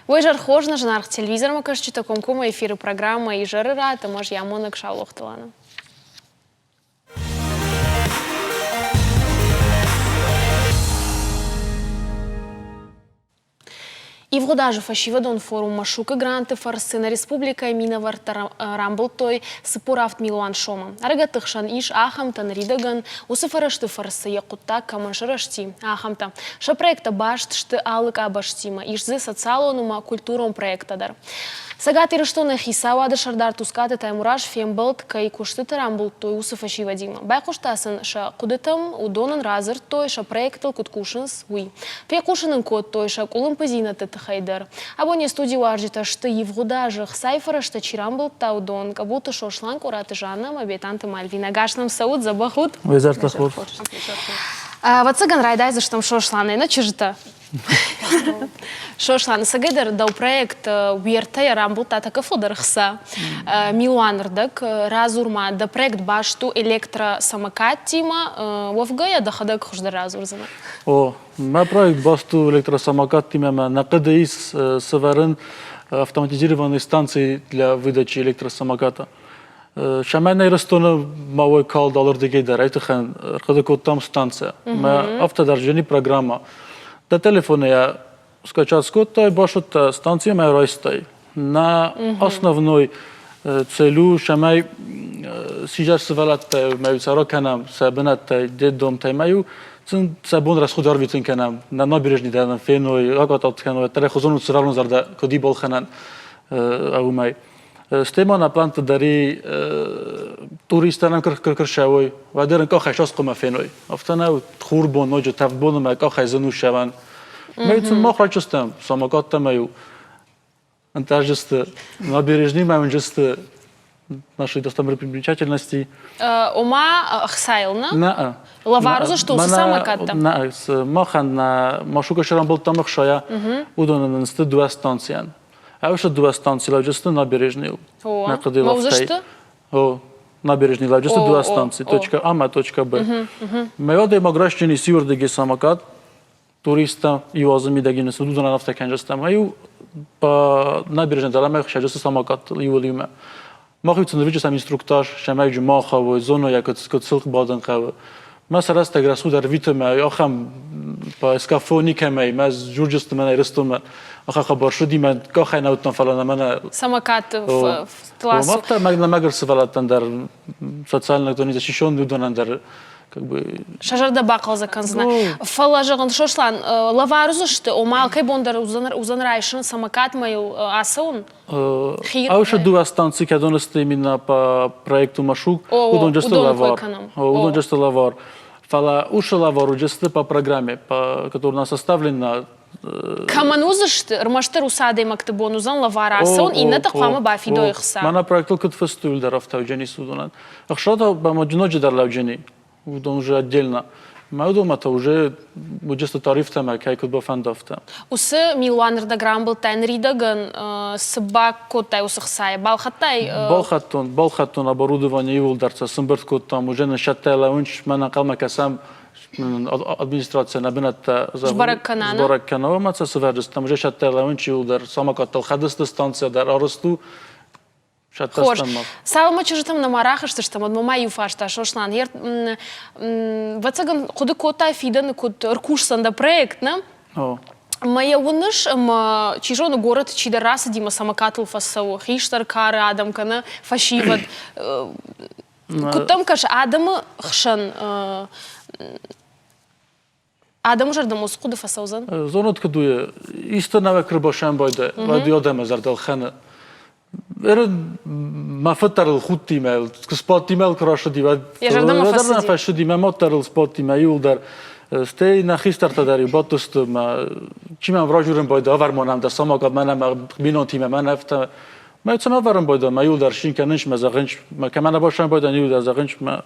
Ой, жар хожна, жанарх телевизор, мы кажется, таком кума эфиры программы и жары рата, может, я монок шалохталана. И в годаже фашивадон форум машука гранты фарсы на республика Минаварта Рамблтой сыпурафт Милуан Шома. Аргатыхшан иш ахамтан ридаган усыфарашты фарсы якутта каманшарашти ахамта. Ша проекта башт шты алык абаштима ишзы социалонума культуром проектадар. Сагат ирыштоны хисауады шардар тускаты таймураш фембылт кай кушты Рамблтой усыфашивадима. Байкуштасын ша кудытым удонын разыр той ша проектыл куткушынс уй. Пекушынын код той ша кулым пызина хайдар. Абоне студии уаржита, что и в гудажах сайфера, что чирам был таудон, как будто шошлан кураты жанам, обетанты Мальвина. Гашнам сауд забахут. Везерта ход. Вот цыган райдай за что шошланы, ну чижта. Шошланы сагайдар дал проект уерта рамбул татака флодархса. Милуанрдак разурма да проект башту электросамокат тима вовгая доходак хуждар разурзана. О, ма проект башту электросамокат тима на КДИС северен автоматизированной станции для выдачи электросамоката. Шамайна ирастона мауай кал доллар дегейдар, это хан рхадакот там станция. Ма автодаржени программа. На телефоне я скачал скотта и башут станция моя райстай. На основной целью шамай сейчас свалат мою сороканам сабнат дедом таймаю цен сабон расходар витин канам на набережной дан феной ракатат каной телехозон сравнен зарда коди бол ханан аумай стема на планта дари туристам кркршавой вадерен ка хашас قم феной афтана хурбон ноҷа тавбон ма ка хазану шаван мейтун мохрачстам самокатта маю антажисты набережной маю жисты нашей достопримечательности. Ума хсайлна? На. Лаваруза что с самокатом? На. С махан на машука шарам был там шая. Удон на сты два станции. А уж два станции лавжисты набережной. О. Маузашты? О. Набережной лавжисты два станции. Точка А, ма точка Б. Моя демография севердеги самокат. Туриста и возмидеги на суду на нафтаканжаста. Мою по набережной даламах шажисты самокат юлима. Махуцен видишь сам инструктаж, шамай жмаховой зону, я как цилк баден хава. Масарас таграсу дар витаме, я хам по скафоникаме, маз журджист мене рестуме, аха хабар шуди мен кахай наутан фалана мене. Самокат в классу. Махта магна магрс фалатан дар социально кто не защищен людонан дар как бы. Шажарда бакал законзна. Фалажаган шошлан лаварузу что умал кай бондар узанрайшин самокат мою асаун. А уж два станции, которые именно по проекту Машук, удон just лавар. Удон just лавар. Фала уж лавар just по программе, по которой у нас составлена. Каманузыш рмаштер усадей мактебон узан лавара асаун и на таквама бафидо ихса. Мана проектил кот фестиваль даров тавджени судунан. Ахшата бамаджноджи дар лавджени. Удон уже отдельно. Мою дома то уже just тариф там, как кот бафандофта. Усы Милуанрда грамбл тайн ридаган собаку тай усахсай балхатай. Балхатон оборудование юлдарца сымберт кот там уже на шаттайла унч мана калма касам администрация набинат Жбарак канава маца свердис там уже шаттайла унч юлдар самокатал хадысты станция дар арысту. Хош, салма чужа там на марахаш, что там от мама юфаш, та шошлан. Вацаган ходы кота фидан кот ркушсан да проект, на? Моя уныш чижон город чидараса дима самокатл фасау, хиштар кары адам кана фашиват. Кутам каш адам хшан. Адам жар да мосқуда фасаузан. Зонот кадуе истинава крбашан байда, вади адам зардал хана. ما فتر الخوت تیمال سپات تیمال کراش دیواد یه فش دیمه ما تر السپات تیمه یول در ستی نخیستر تداری باتست ما چی من وراجورم باید آورمانم در ساماقات منم بینان تیمه من افته ما یتسم آورم باید ما یول در شین کننش ما زغنش ما کمان باشم باید یول در زغنش ما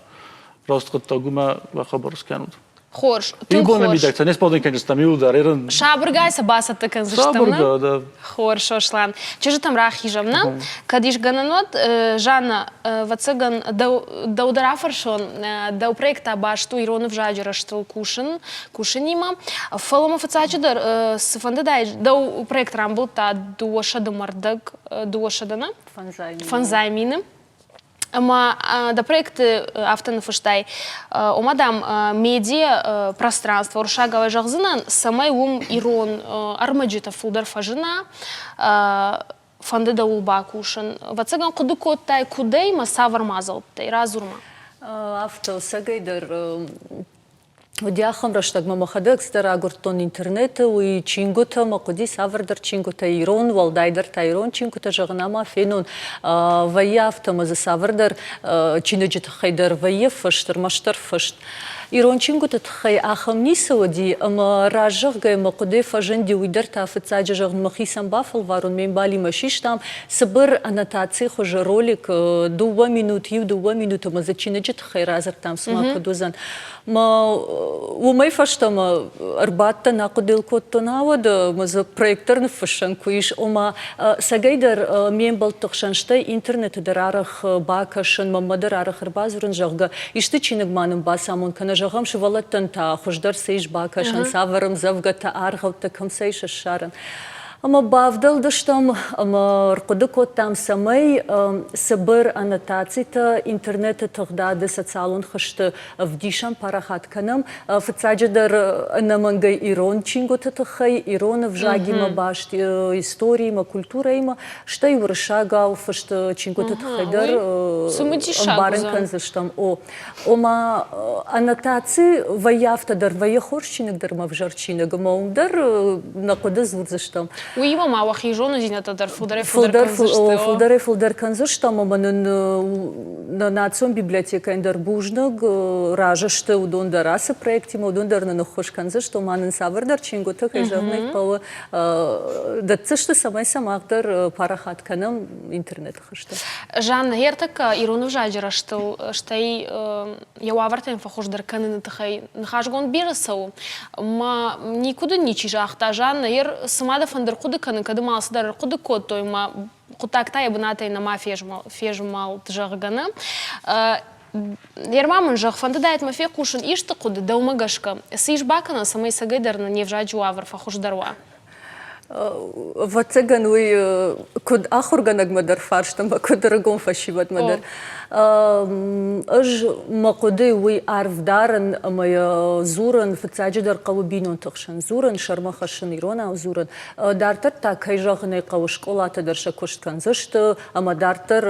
راست خود تاگو ما و خبرس کنود. Хош, И тун бона хош. мидак, не споден кенжес там иудар, ерен Шабыргайса баса тыкын Шабырга, да. Хорошо, шлан. Чужы там рахижевна, кадиш гананот, Жанна, вацыган, да ударафаршон, да у проекта башту иронов жаджера штыл кушанима. Фалома фацачыдар, сфандадай, да у проект рамбыл та дуоша да мардак, дуоша дана? Фанзаймины. Ама да проекты автоны фыштай, омадам медиа пространство, уршаговая жағзынан самай ум ирон армаджита фулдар фажина, фанды да улба кушын. Вацаган куды коттай кудей ма савар мазалтай, разурма. Авто сагайдар Одяхам раштаг мамахадак стара гуртон интернета уи чингута макуди савардар чингута ирон валдайдар тайрон чингута жагнама фенон ваяфта маза савардар чинаджит хайдар ваяф фаштар маштар фашт ирон чингута тхай ахам нисади ама ражаг гай макуди фаженди уидар тафцаджа жагн махисам бафл варун мембали машиштам сабыр аннотации хожа ролик 2 минути 2 минуты маза чинаджит хай разар там смакадузан ما وما يفشتم أربعة ناقدل كوتناود مز проектор نفشن كويش وما سجيدر مين بلتقشن شتى إنترنت درارخ باكشن ما درارخ ربازورن جغا يشتيشينك مانم باسامون كنا جغام شوالتن تا خوشدار سيج باكشن سافرم زوجة تا أرغب تكم سيش الشارن أما بافضل دشتم أما رقدك تام سمي سبر أنتاتيتا إنترنت تغداد ساتسالون خشت فديشم باراخات كنم فتساجدر أنا منجي إيرون تشينغو تتخي إيرون فجاجي ما باشت إستوري ما كولتورا إما شتى ورشاغا وفشت تشينغو تتخيدر أمبارن كنزشتم أما أنتاتي ويافتا در ويخورشينك در ما فجرشينك ما ومدر نقدز ورزشتم ويما ما وخيجون زينة در فودر فودر كنزشتم أما на национ библиотека индер бужног ражаште удон дараса проекти удон дар на нохош канза что манен савардар чингота кайжавнай пава датсышты самай самагдар парахат канам интернет хашта Жанна Гертака иронов жаджера штай явавартен фахош дар канен тахай нахажгон бирасау ма никуда ничи жахта Жанна ер самада фандер куды канен кады малсы дар куды код той ма Кутакта я бы на той на фежмал тжаргана. Ермамын жах фантадает мафе кушен ишта куды да умагашка. Сиш бакана самой сагайдар на невжаджу авар фахуш дарва. واتسجن وي كود آخر جنگ مدر فارشتم بكود رقم فشيبت مدر أج مقدي وي عرف دارن ما زورن فتساجدر قو بينون تخشن زورن شرما خشن إيرونا وزورن دارتر تاك هيجاغني قو شكولا تدرش كشت كنزشت أما دارتر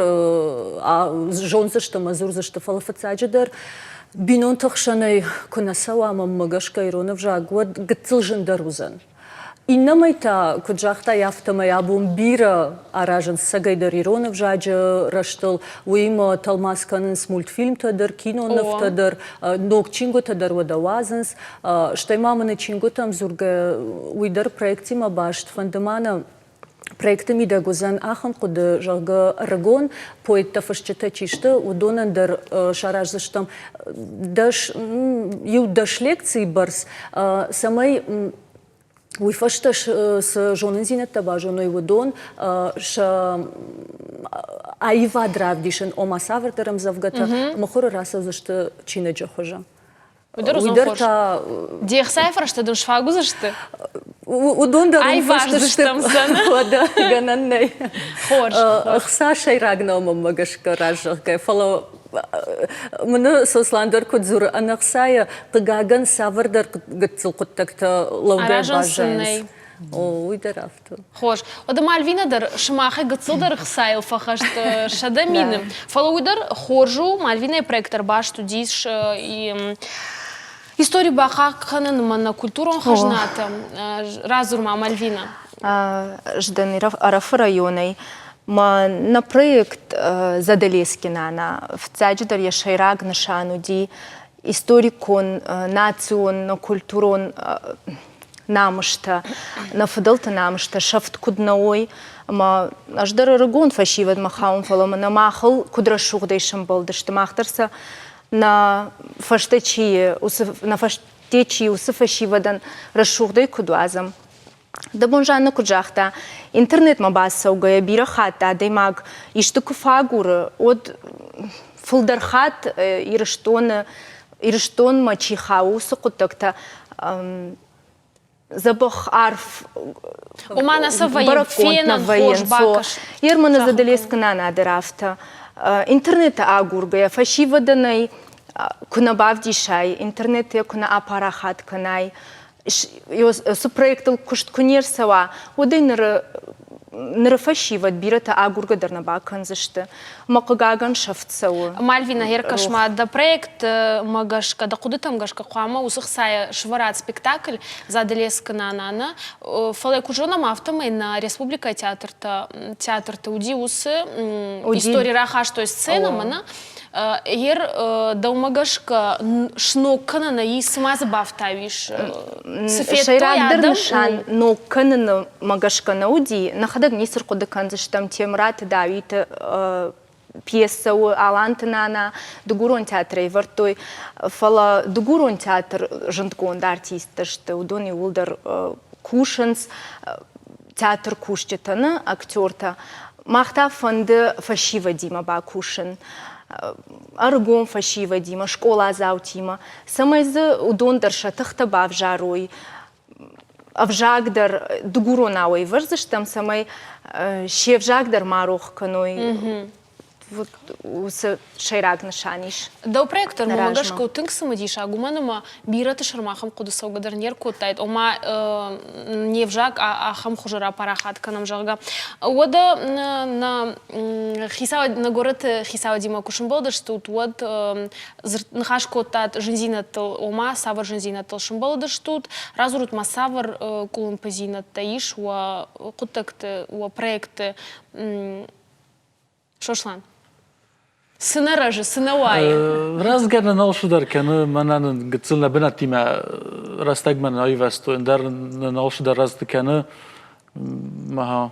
جونزشت مزورزشت فل فتساجدر بينون تخشني كنا سوا ما مجاشك إيرونا فجاغود قتلجن دروزن إنما إتا كجاختا يافتما يابون بيرا أراجن سجايدر إيرونов жаджа раштыл уима талмасканынс мультфильм тадыр кинонов тадыр ног чинго тадыр водавазынс штай маманы чинго там зурга уйдар проектима башт фандамана проектами да гузан ахан куды жага рагон поэтта фашчата чишты удонандыр шаражзыштам даш ю даш лекции барс самай Уй фашташ с жонын зинетта ба жоной водон ша айва дравдишен ома савртарам завгата махора раса зашты чина джохожа. Уйдар та диях сайфар что дун швагу зашты. Удон да айва заштам зана. Вода гананней. Хорш. Хса шайрагна ома магашка ражга фало من سوسلاندر كتزور أنا خسايا قجاجن سافردر قتل قتكتا لو ده باجنس ويدرافته خوش ودم الفينا در شماخه قتل در خسايل فخشت شدامين فلو در خورجو مالفينا проектор баш тудиш историю баха канан мана культурон хажната разурма Мальвина жданы араф районой ما на проект задалескина на в цадждар я шайраг на шануди историкон национ культурон намышта на фадалта намышта шафт куднаой ما аждар рагон фашивад махаун фалама на махал кудрашугдайшам балдышты махтарса на фаштачи на تيجي وصفة شي بدن رشوق كدوازم دبون جانا كجاختا انترنت ما باس وجاي بيرخات دايما يشتكوا فاجور ود فلدرخات يرشتون ما شي خاو سقطكتا زبخ عارف ومعنا سفاين فينا نخوش باكش يرمنا زدليس كنا درافتا انترنت اغورغا فشي ودناي كنا بافدي شاي انترنت كنا ابارахат كناي يو проект кушт кунер сава один нрфаши вад бирата агурга дерна бакан зашты макагаган шафтсау Мальвина Геркаш ма да проект магашка да куды там гашка қуама усықсая шварат спектакль заделеска на нана фалай кужона мафтамай на республика театрта уди усы история рахаш то есть сцена мана Ер даумагашка шноккана на и сама забавтавиш. Шайрагдыр нышан ноккана на магашка на уди нахадак нисыр кудыкан заштам темрат давит пьеса у Алантана дугурон театра и вартой фала дугурон театр жонткон да артиста что удони улдар кушанс театр кушчетана актерта махта фонды фашива дима ба кушан аргон фашива дима школа заутима самайзы удондарша тахта бав жарой авжагдар дугуронауй варзыштам самай шевжагдар марох каной вот усы шайраг нышаниш. Да у проектор магашка утынк самадиша агуманама бирата шармахам кудысау гадарнер коттайт ома не вжаг а хам хужара парахат канам жага. Ода на хисава на город хисава дима кушин болдыш тут вот нахаш коттат жензина тыл ома савар жензина тыл шин болдыш тут разурут масавар кулын пазина таиш уа коттакты уа проекты шошлан. Сынара же, сынауай. Разгар налшудар каны манан гыцылна бинатима растагман айвасту индар налшудар разды каны маха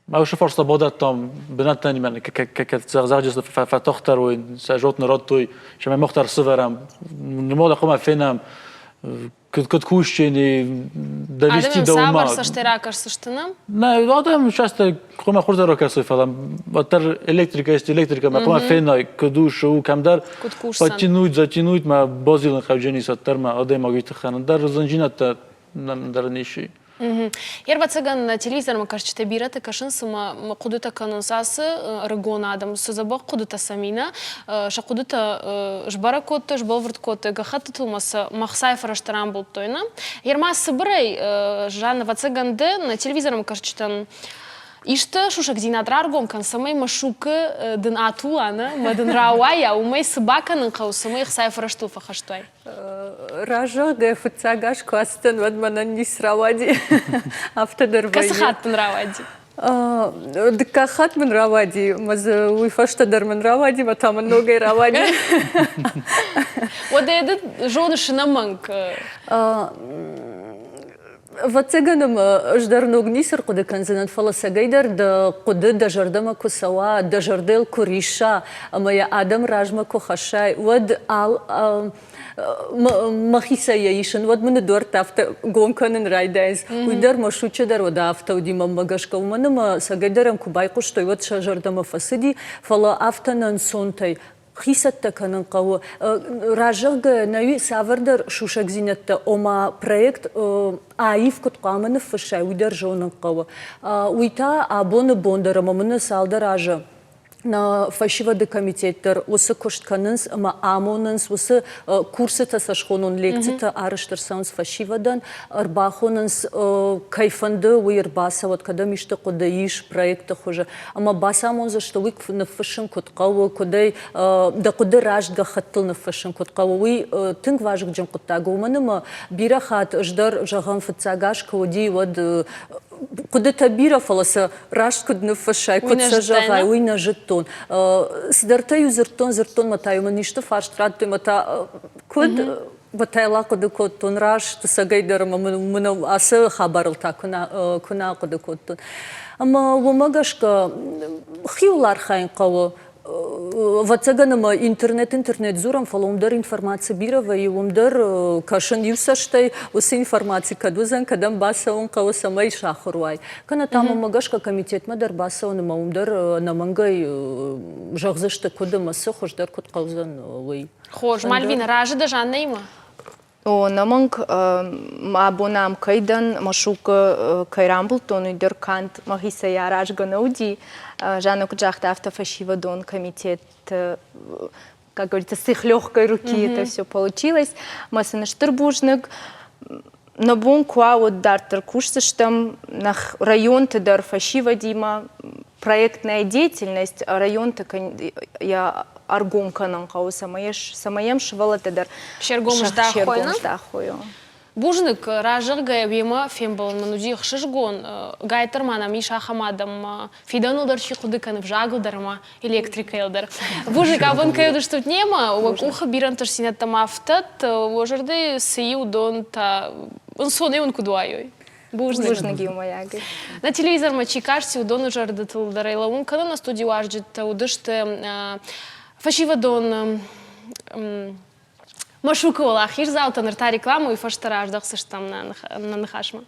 ما وش فرصة بودت تام بنات تاني من كزعجز فتختار وين سجوت نرادتوي شما مختار صفرام نموذج قوم فينا كنت كوشيني دليستي دوما. Сабар саштиракаш саштынам? Не, адам часто قوم خورد را کسی فلان باتر الکتریکا ما قوم فینا کدوش و کم در باتینوید ما بازیلن خوجنی ساتر ما آدم ماگیت خانه در زنجینات در نیشی. Ерба цыган телевизор ма кажется бирата кашин сама кудута канонсасы регона адам сузабок кудута самина ша кудута жбара котта жболвард котта гахата тулмаса махсай фараштрам был тойна ерма сыбрай жанна вацыганды на телевизор ма кажется Ишта шушак динатраргом кан самай машука дын атулана мадын рауая умай сыбаканын кау самай хсай фарашту фахаштой. Ража гафыцагаш кастен вадманан нисравади автодар вайе. Касхат нравади. Дыкахат мен равади, маз уйфаштадар мен равади, матам многой равади. Вот это жоны шинаманк. Вацеганам ждарног нисер куды канзанат фаласагайдар да куды дажардама кусава дажардел куриша моя адам ражма кухашай вад ал махисая ишен вад мен дорт авто гонканын райдайз уйдар машучадар вад авто удима магашка уманама сагайдарам кубай куштой вад жардама фасиди фала автанан сонтай Хисатта канын қауы. Ражығы нәуі савырдар шушак зинетті ома проект аиф күтқамыны фышай уйдар жоның қауы. Уйта абоны бондарыма мұны салдар ажы. На фашивады комитеттер осы көштканынс, ама амонынс, осы курсы тасашқонын лекцията арыштырсаңыз фашивадан, арбақонынс кайфанды уйыр баса, вот когда мишты кодайиш проекты хожа. Ама баса амонза, что уй на фашин кодқауы, кодай, да кодай раждға хаттыл на фашин кодқауы. Уй тынг важық джан кодтагы. Уманыма бирахат ждар жаған фыцагаш, коди вот куды табира фаласа раш кудны фашай кудса жагай уйна жеттон сидартай зертон матаю маништы фаштрат мата куд батайла куды коттон раш тсагайдар мына асы хабарылта куна куды коттон ама вумагашка хиулар хайн кавы Вацаганама интернет зурам фаломдар информация бирова и ломдар кашан юсаштай усы информации кадузан кадам баса он кого самай шахруай. Кана там магашка комитет мадар баса он маумдар намангай жагзашта куда маса хождар код каузан вы. Хош, Мальвина, ражда жаннейма? О, наманг абонам кайдан машука кайрамбл тону деркант махиса я ражгана уди жанок джахта автофашивадон комитет, как говорится, с их легкой руки это все получилось. Масса штырбужник на бункуа вот дартер кушса штам на район тедер фашивадима проектная деятельность район так я аргумканан кау самаем швала тедер Шергом ждахою. Бужник ражырга бема фембал мануди хшижгон гайтармана Миша Хамадам фиданылдар шикудыканып жагылдарма электрика елдар. Бужник абон кайды штут нема, уха бирантар синаттам автат, ожарды сию дон та соны он кудуайой. Бужники умаяги. На телевизор мачи кажется удон ожарды тылдарайла он канал на студию аждит удышты фашива дон Машукова ахир завтра на рекламу и фаштараж дахсыш там на нахашма.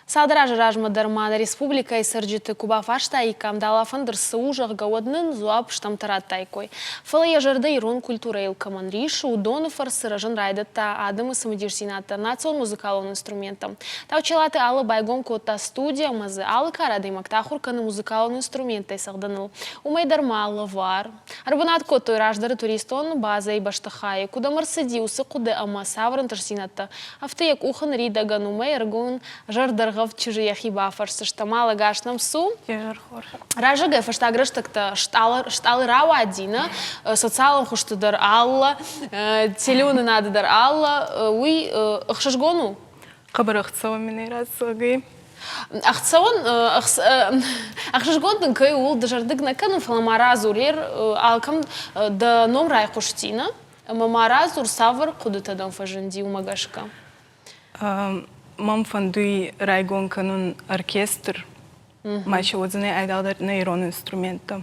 Саудража ражмадармана республика и сырджиты Куба фашта и камдала фандер саужах гауаднын зуап штамтарат тайкой. Фалая жарда ирон культура илкаман ришу удону фарсы ражан райдата адымы самодирсината национ музыкалон инструментом. Таучелаты алы байгон котта студия мазы алы карады мактахурканы музыкалон инструментай сағданыл. Умайдарма лавар. Арбанат коттой раждары туристон база и баштахай. Куда марсади усы куды ама саврын тарсината. Автаяк ухан ридаган умай аргон жардарга в чужие хиба фарсы штамала гашнам су. Ражага фаштаграш так-то шталы рава одина, социалом хуштадар алла, телюны надо дар алла, уй ахшашгону. Қабырақсау мене расылгай. Ахшашгон кай ул дажардык накану фаламаразур алкам да номрай хуштина, мамаразур савр кудытадан фажанди умагашка. Мам фандуи райгон канун оркестр, мача отзаны айдалдар на ирон инструмента.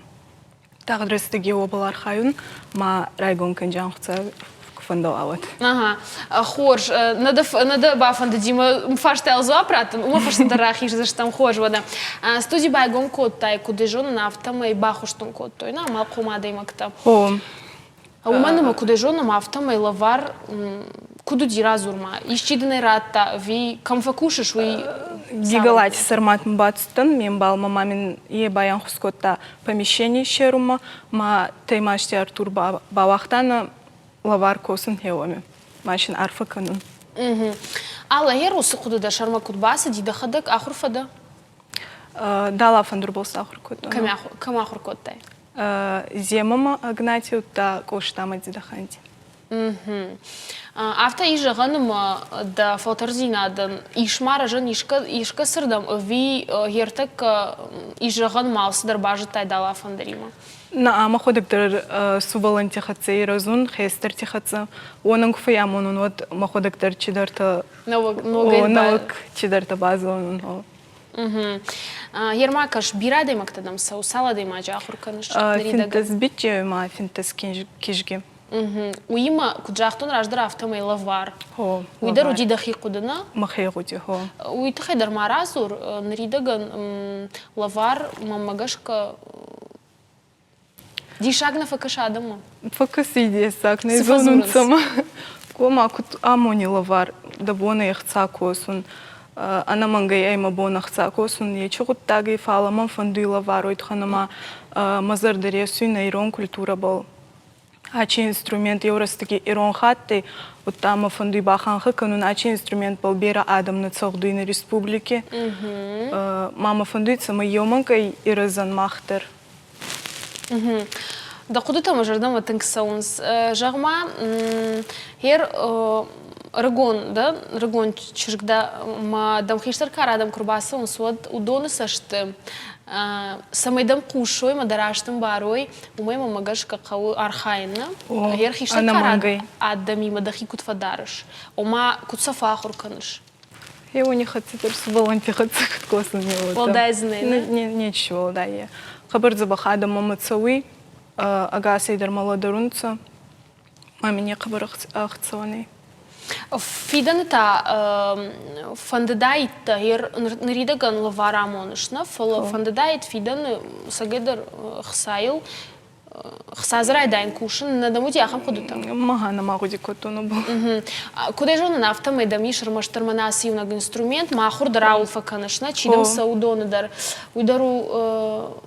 Тағыдрыстыге обалар хайун, ма райгон канжан хуца фандалават. Ага, хорж, надо бафанда дима фаштел зуапратан, ума фаштандарах иш заштам хорж вода. Студия байгон коттай, куды жон нафтама и бахуштун коттой, на малкума даймакта. О. А уманама куды жон нафтама и лавар куду ди разурма. Ищиданы ратта, ви камфакушиш, ви... Гигалати сармат мбатстан, мен бал мамамин е баян хускотта помещение шерума, ма таймашти Артур бавахтана лавар косын хеоми. Машин арфа канун. Алла ерусы куды да шарма кудбаса, дида хадак ахурфада? Дала фандур болса ахуркотта. Кам ахуркоттай? Земама Агнатию та коштама дидаханти. Авто ижаганым да фалтарзинадан ишмара жан ишка сырдам ви ертек ижаган малсыдар бажытай дала фандарима. На ама ходыктар сувалан тихатса и разун, хестер тихатса. Онан кфаям онун вот маходыктар чидарта... Навык чидарта база онун. Ермакаш бира даймактадам сау, сала даймаджа ахурканыш. Финтас битче ма финтас кижги. Уима куджахтон раждар автомай лавар. Уидар уди дахи кудана? Махай руди, хо. Уит хайдар маразур, наридаган лавар мамагашка... Дишагна факашадама? Факасиди сак, на изонунцама. Кома кут амони лавар, да бона яхца косун. Ана мангай айма бона хца косун. Я чугут таги фала мам фандуи лавар, ойтханама мазар даресуй на ирон культура был. Ачи инструмент евростаки ирон хатты, вот там фандуи баханха, канун ачи инструмент был бера адам на цогдуи на республике. Мама фандуица ма йоманкай и разан махтер. Да куды там жардам тынксаунс? Жагма хер рагон, да? Рагон чиргда ма дамхиштар карадам курбаса он свод удоны сашты Самайдам кушой, мадараштым барой, умай мамагаш какау архайна. О, Ерхишта ана карад мангай. аддами мадахи кутфадарыш. Ома кутсафахур каныш. Я не хочу волонтерить косын не Волдайзны, не? Ничего, да, я. Хабар забахада мама цауи, агаса идар маладарунца, маме не хабар ахцоны. Фидан та фандедайт хер нридаган лаварамонышна, фандедайт фидан сагедар хсайл, хсазрай дайн кушин, надамути ахам ходута. Магана магуди котону был. Куда же он нафта мы дамишер маштарманаси унаг инструмент, махур дараул факанышна, чидам саудоны дар удару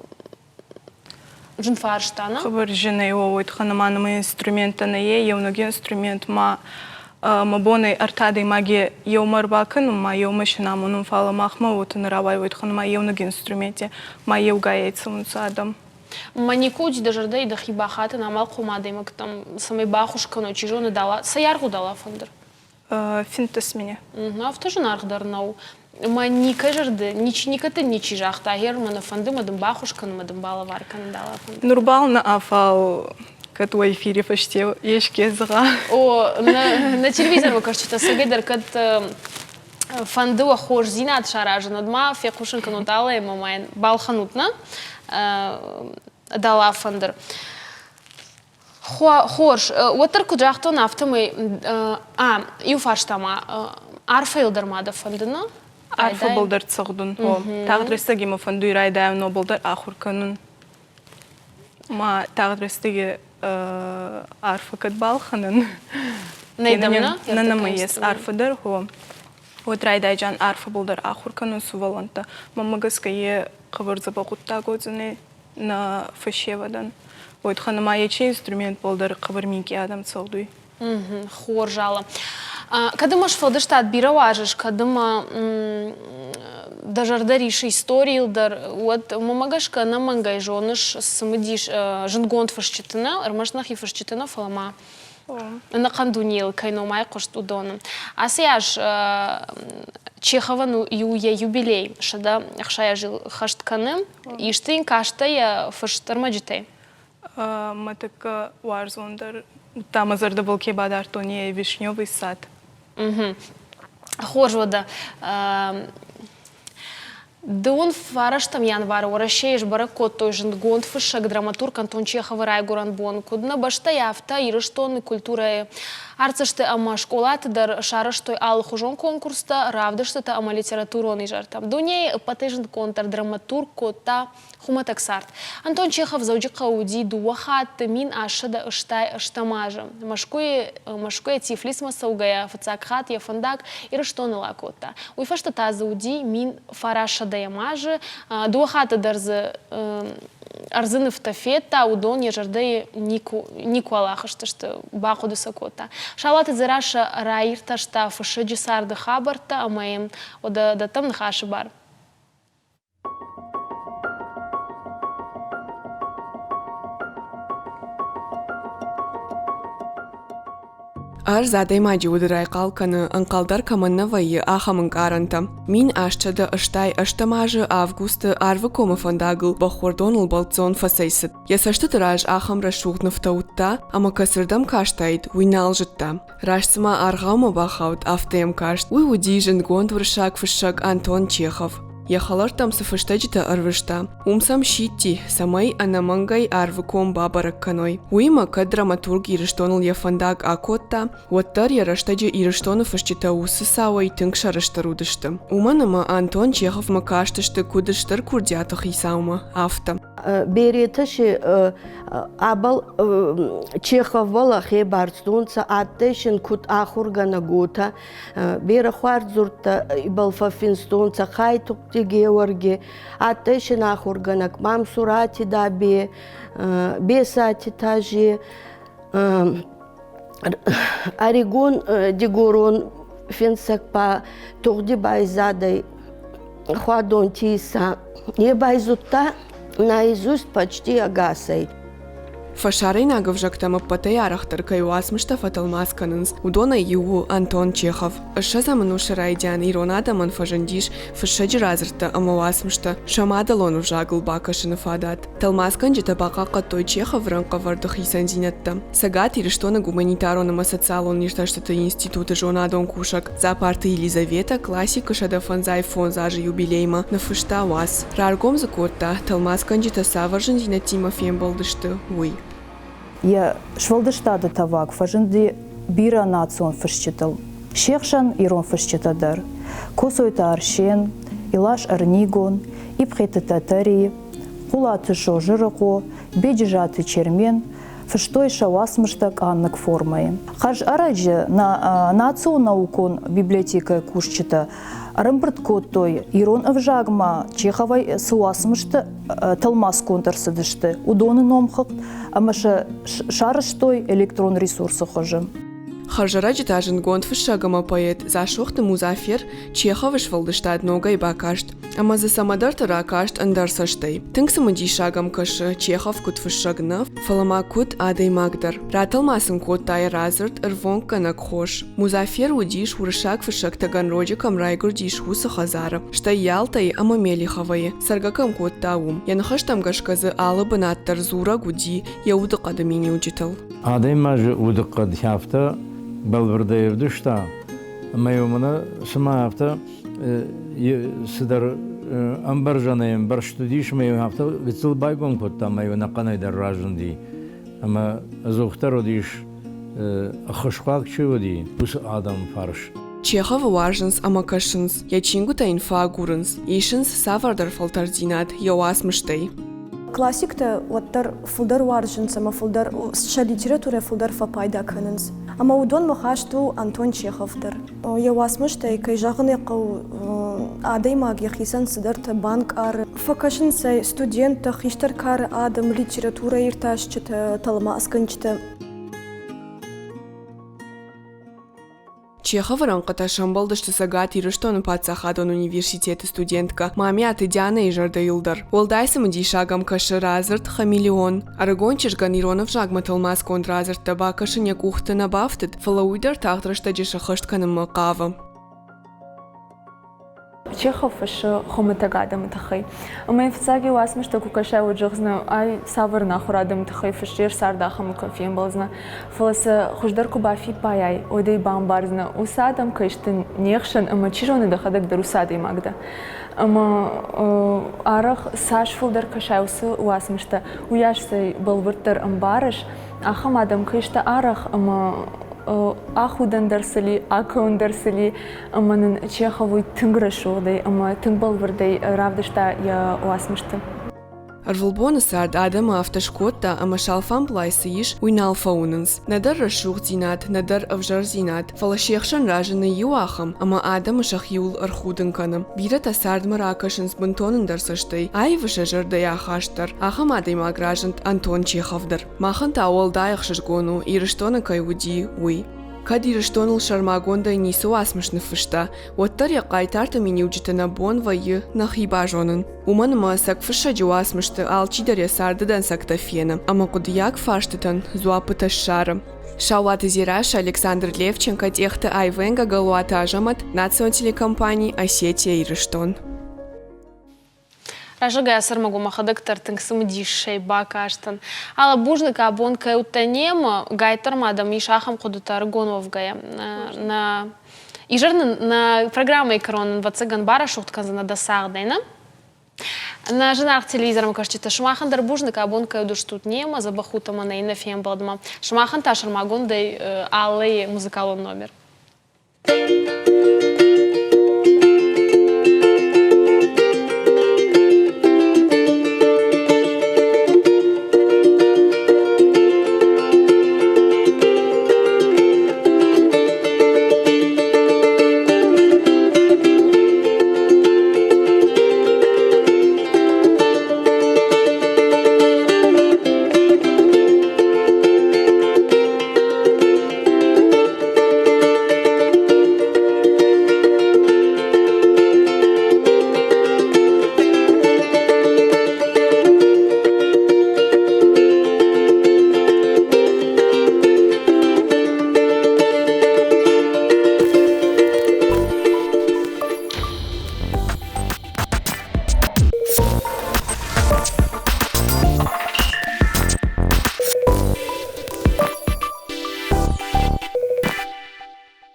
жинфарштана. Хабар жене его вот ханаманам инструмента на е многие инструмент ма мабоны артады маги еумар бакын, ма еумашина мунун фала махма вот наравай вот ханама многие инструменте ма еугается он садам. Маникуди дажарда и дахибахата на малку мадемак там самой бахушка но чижоны дала, саяргу дала фандер. Финтес меня. А в тоже нархдарнау. Маника жарды, никата не чижах, та гер мана фанды мадам бахушка, но мадам бала варка не дала фандер. Нурбал на афал кат в эфире почти ешки зга. О, на телевизор вы кажется, сагедар кат фанды ахош зинат шаража, надма фекушенка нутала и мамайн балханутна. Дала фандер. Хорш, отыр куджахтон автомы, юфаштама, арфейлдер мада фандына? Арфа болдар цагдун. Тағдрестаги ма фанду ирайдайм но болдар ахур канун. Ма тағдрестаги арфа кат балханын. Нейдамна? Нанама ес арфадар хо. Вот райдайджан арфа болдар ахур канун суваланта. Мамагаска е қабар забағутта годзіне на фашевадан. Вот ханама ече инструмент болдар қабар минки адам цалдуй. Хор жала. Когда маш фалдышта отбира важиш, когда ма дажарда риши истории, дар вот мамагашка на мангай жоныш самедиш жингонт фашчитына, армашнах и фашчитына фалама. На кандунил кайно май кошт удоном. А сияж Чехова юе юбилей, шада ахшая жил хаштканым, и штин кашта я фаштармаджитей. Матака варзондар там азарда был кебадар то не вишневый сад. Хоржвада. Дон фараштам январ урашееш баракот той жингонт фышак драматург Антон Чехов райгуран бон кудна башта яфта ирыштоны культура арцышты ама школаты дар шарыштой алы хужон конкурста равдышты та ама литературоны жартам. Дуней патежин контр драматург кота хуматаксарт. Антон Чехов зауджи кауди дуахат мин ашада ыштай ыштамажа. Машкуе тифлис масаугая фацакхат яфандак ирыштоны лакота. Уйфашта та зауди мин фараша даямажа дуахата дарзы арзыны втафета удон ежарды нику алахышты что бахуды сакота. Шалаты зираша раирта шта фышыджи сарды хабарта амаем ода датам нахаши бар. Ар задай маджуд райкал каны анкалдар каманна вайы ахамын каранта. Мин ашчада аштай аштамажы августа арвы кома фандагыл бахордонул балцон фасайсыт. Ясашты тыраж ахам рашугны втаутта, ама касырдам каштайд, уйнал жытта. Рашсыма аргама бахаут автем кашт, уй удижен гонд варшак фышак Антон Чехов. Яхалар там сафыштаджита арвышта. Умсам щитти, самай анамангай арвы ком бабарак каной. Уима кад драматург ирыштонул яфандак акотта, уаттар яраштаджи ирыштону фышчита усы сауай тынк шарыштарудышты. Уманама Антон Чехов макаштышты кудыштар курдятых исаума, авта. Береташи абал Чехов валахе барцдунца аттешин кут ахургана гута бера хвардзурта ибалфа финстунца хайтукти георги аттешин ахурганак мам сурати даби бесати тажи аригун дигурун финсакпа тугди байзадай хвадон тиса не байзутта наизусть почти агасай. Фашарай нагавжактама патаярахтар каюасмышта фаталмасканынс, удона юу Антон Чехов. Шазаману шарайдян иронадаман фажандиш фашаджи разрта амавасмышта, шамадалон вжагл бакашина фадат. Талмаскан житабака катой Чехов ранка вардахи санзинатта. Сагат ириштона гуманитаронама социалон ништаштата института жонадон кушак. За парты Елизавета классика шада фанзай фон зажи юбилейма на фышта вас. Раргом закотта, талмаскан жита саваржан зинатима фембалдышты уй. Я швалдыштады тавак, фажынды бира национ фышчытыл. Шекшан ирон фышчытадар. Косойта аршен, илаш арнигон, ипхеты татари, кулаты жожырыко, беджижаты чермен, фыштой шавасмыштак аннак формай. Хаж араджы на национ наукон библиотека кушчыта, Рымбырт коттой, ирон авжагма, Чеховай суасмышты талмас контарсыдышты. Удоны номхық, амаша шарыштой электрон ресурсы хожы. Харжара житажын гонд фышагама поэт зашохты музафер Чеховыш валдыштад ногай бакашт, ама за самадарта ракашт андарсаштай. Тыңсымыди шагам кашы Чехов кут фышагны, фалама кут адай магдар. Раталмасын кот тай разырт рвонка на хош. Музафер удиш урышак фышактаган роджикам райгур диш хуса хазара. Штай ялтай ама мелихавае, саргакам кот таум. Янхаштам гашказы алыбын аттар зура гуди яуды қадамини уджитал. Адай мажы уды қад хафта Балварда евдышта, майомана сама хафта сидар амбаржанаем барштудиш майо хафта вицил байгон котта майо нақанайдар ражынди, ама азухтародиш ахышқақ чеводи ус адам фарш. Чехов важнс амакашынс, ячингута инфа гурынс, ишынс савардар фалтардинат яуасмыштай. Классикта оттар фулдар варжынс, ама фулдар ша литература фулдар фапайда кынынс. Ама удон махашту Антон Чеховтар. Яуасмыштай кай жағыны қау адай маг яхисан сыдарта банк ар. Факашынсай студентта хиштар кар адам литература ирташчыта талмасканчыта. Чехов ранката шамбалдышты сагат ирыштон пацахадон университеты студентка мамяты Диана и Жарда Илдар. Олдайсым ди шагам кашы разырт хамелеон. Арагончиш ганиронов жагма талмас конт разырт таба кашыне кухты набафтыт, фалауидар тахтрышта джиша хыштканым макава. Чехов ше хоматагадам тахай. Мы в цаги уасмы что кукаша уджихзна ай савр нахурадам тахай фишир сардахам кофеем балзна. Фаласа хуждар кубафи паяй одей бамбарзна усадам каштын нехшан ама чижоны дахадак дарусадой магда. Ама арах саш фулдар кашаусы уасмы что уяшсай балвыртар амбарыш ахам адам кашта арах ама ахудан дарсали, акаун дарсали, аманын Чеховой тынграшудай, ама тынгбалвардай равдышта я уасмышты. Арвылбоны сард адама автошкотта ама шалфам плайсы иш уйнал фаунынс. Надар рашух зинат, надар авжар зинат. Фалашехшан ражаны юахам, ама адама шах юл архудын канам. Бирата сард маракашынс бунтонын дарсаштай. Ай вышажырдай ахаштар. Ахам адай магражант Антон Чеховдар. Махан тауалдай ахшашгону, ирыштона кайвуди уй. Кадирыштоныл шармагондай нису асмышны фышта. Оттар яқайтарта мини уджитана бон вайы нахиба жонын. Уманыма сак фыша жуасмышты алчидаре сардыдан сакта фена. Ама кудыяк фаштытан зуапыта шарым. Шауаты Зираш Александр Левченко техты айвенга галуата ажамат национ телекомпании Осетия Ирыштон. Ражыгая сармагу махадыктар тыңсымы дишей бакаштан. Ала бужныка абон каютанема гайтармадам и шахам кудутар гоновгая. Ижерны на программы коронын вацыган бара шухтканза на досагдайна. На женах телевизором кажется, шмахандар бужныка абон каютуштут нема забахутама на инафем балдма. Шмахан та шармагон дай аллей музыкалон номер.